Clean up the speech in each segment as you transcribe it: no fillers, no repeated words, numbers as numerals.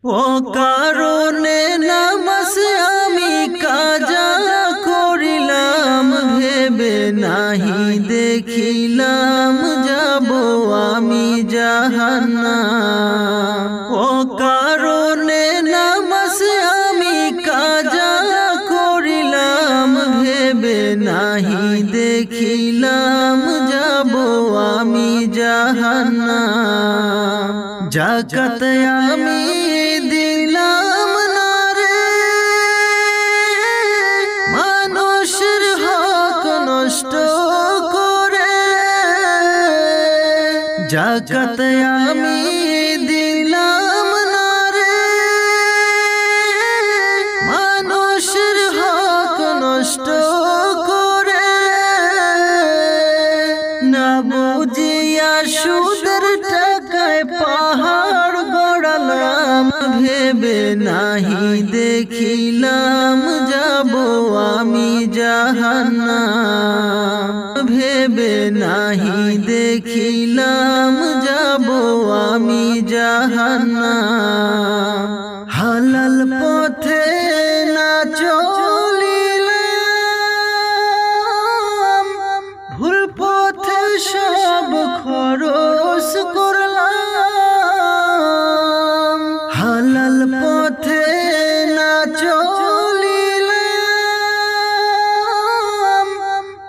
ও কারণে নামাজ আমি কাজা করিলাম, ভেবে নাহি দেখিলাম যাব আমি জাহান্নাম। ও কারণে নামাজ আমি কাজা করিলাম, ভেবে নাহি দেখিলাম যাব আমি জাহান্নাম। যাকাত আমি দিলাম না রে, মানুষের হক নষ্ট করে। যাকাত আমি দিলাম না রে, মানুষের হক নষ্ট করে। না বুঝিয়া সুদের টাকায় পাহাড় গড়ালাম, ভেবে নাহি দেখিলাম যাব আমি জাহান্নাম। ভেবে নাহি দেখিলাম যাব আমি জাহান্নাম। হালাল পথে না চলিলাম, ভুল পথে সব খরচ করলাম। হালাল পথে না চলিলাম,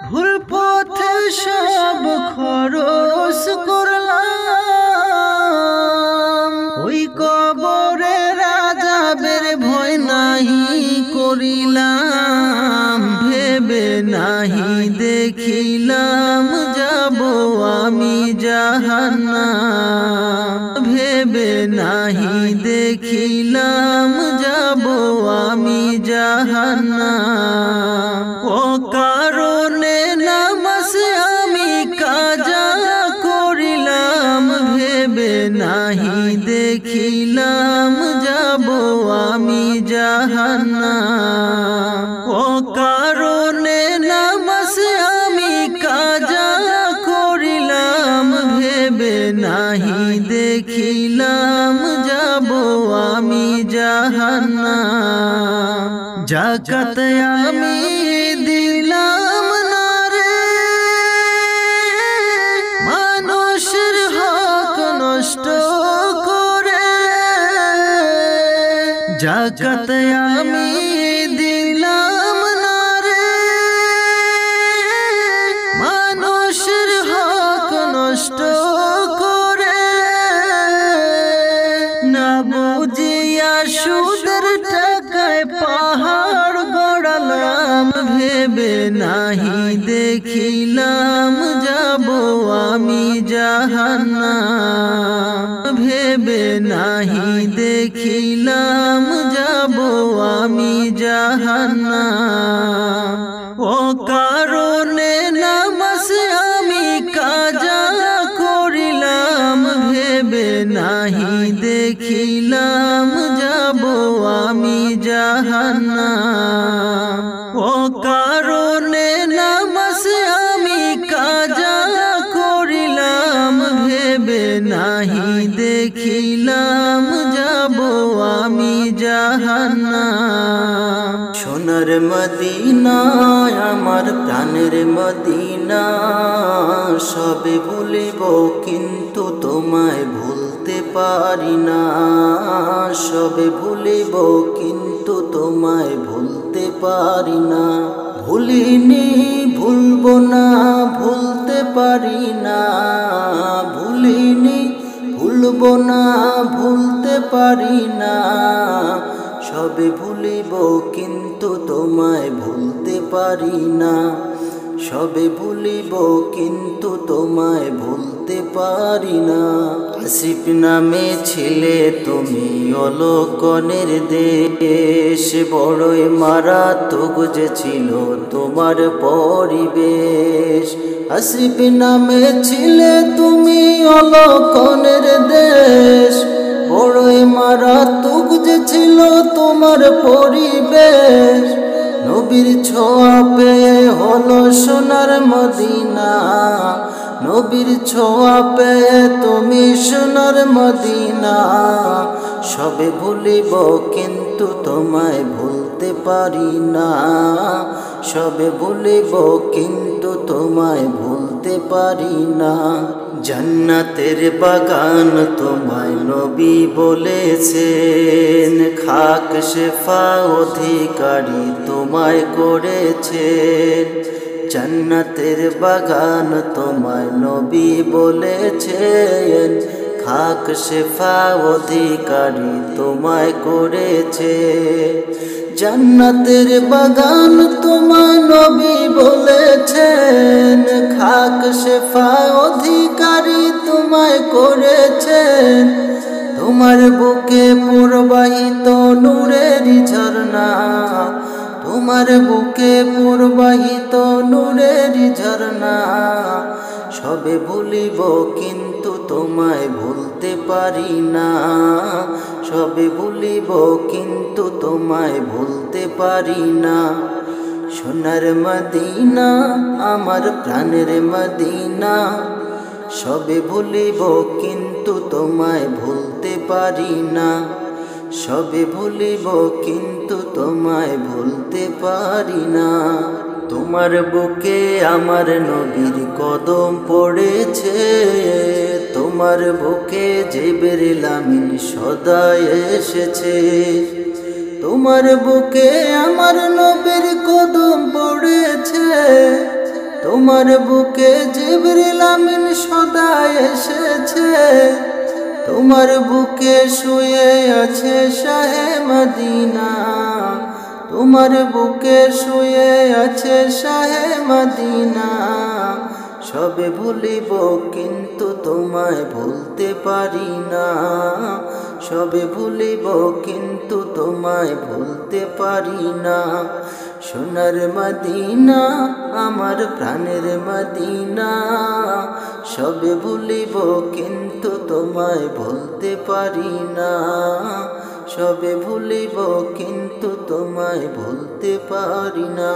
ভুল পথে সব খরচ করলাম। ওই কবরের আযাবের ভয় নাহি করিলাম, ভেবে নাহি দেখিলাম যাব আমি জাহান্নাম। ভেবে নাহি দেখিলাম যাব আমি জাহান্নাম। ও কারণে নামাজ আমি কাজা করিলাম, ভেবে নাহি দেখিলাম যাব আমি জাহান্নাম। ও কারণে নামাজ আমি কাজা করিলাম, ভেবে নাহি দেখিলাম যাব আমি জাহান্নাম। যাকাত আমি দিলাম না রে, মানুষের হক নষ্ট করে। যাকাত আমি দিলাম না রে, মানুষের হক নষ্ট করে। না বুঝিয়া সুদের টাকায় পাহাড় গড়ালাম, ভেবে নাহি দেখিলাম যাব আমি জাহান্নাম। ভেবে নাহি দেখিলাম যাব আমি জাহান্নাম। ও কারণে নামাজ আমি কাজা করিলাম, ভেবে নাহি দেখিলাম যাব আমি জাহান্নাম। ও কারণে নামাজ আমি কাজা করিলাম, ভেবে নাহি দেখিলাম যাব আমি জাহান্নাম। সোনার মদিনা আমার প্রাণের মদিনা, সবে ভুলিব কিন্তু তোমায় ভুলতে পারি না। সবে ভুলিব কিন্তু তোমায় ভুলতে পারি না। ভুলিনি ভুলব না, ভুলতে পারি না। ভুলিনি ভুলব না, ভুলতে পারি না। সবে ভুলিব কিন্তু তোমায় ভুলতে পারি না। সবে ভুলিব কিন্তু তোমায় ভুলতে পারি না। আসিফ নামে ছিলে তুমি অলকনের দেশ, বড়ই মারাত্মক যে ছিল তোমার পরিবেশ। আসিফ নামে ছিলে তুমি অলকনের দেশ, বড়ই মারাত্মক যে ছিল তোমার পরিবেশ। নবীর ছোঁয়া পেয়ে হলো সোনার মদিনা, নবীর ছোঁয়া পেয়ে তুমি সোনার মদিনা। সবে ভুলিব কিন্তু তোমায় ভুলতে পারি না, সবে ভুলিব কিন্তু তোমায় ভুলতে পারি না। জান্নাতের বাগান তোমায় নবী বলেছেন, খাক শেফা অধিকারী তোমায় করেছেন। জান্নাতের বাগান তোমায় নবী বলেছেন, খাক শেফা অধিকারী তোমায় করেছে। জান্নাতের বাগান তোমায় নবী বলেছেন, খাক শেফা অধিকারী তোমায় করেছেন। তোমার বুকে প্রবাহিত নূরের ঝরনা, তোমার বুকে প্রবাহিত নূরের ঝরনা। সবে ভুলিব কিন্তু তোমায় ভুলতে পারি না, সবে ভুলিব কিন্তু তোমায় ভুলতে পারি না। সোনার মদিনা আমার প্রাণের মদিনা, সবে ভুলিব কিন্তু তোমায় ভুলতে পারি না, সবে ভুলিব কিন্তু তোমায় ভুলতে পারি না। তোমার বুকে আমার নবীর কদম পড়েছে, তোমার বুকে জিবরিল আমিন সদা এসেছে। তোমার বুকে আমার নবীর কদম পড়েছে, তোমার বুকে জিবরিল আমিন সদা এসেছে। তোমার বুকে শুয়ে আছে শাহে মদিনা, তোমার বুকে শুয়ে আছে শাহে মদিনা। সবে ভুলিব কিন্তু তোমায় ভুলতে পারি না, সবে ভুলিব কিন্তু তোমায় ভুলতে পারি না। সোনার মদিনা আমার প্রাণের মদিনা, সবে ভুলিব কিন্তু তোমায় ভুলতে পারি না, সবে ভুলিব কিন্তু তোমায় ভুলতে পারি না।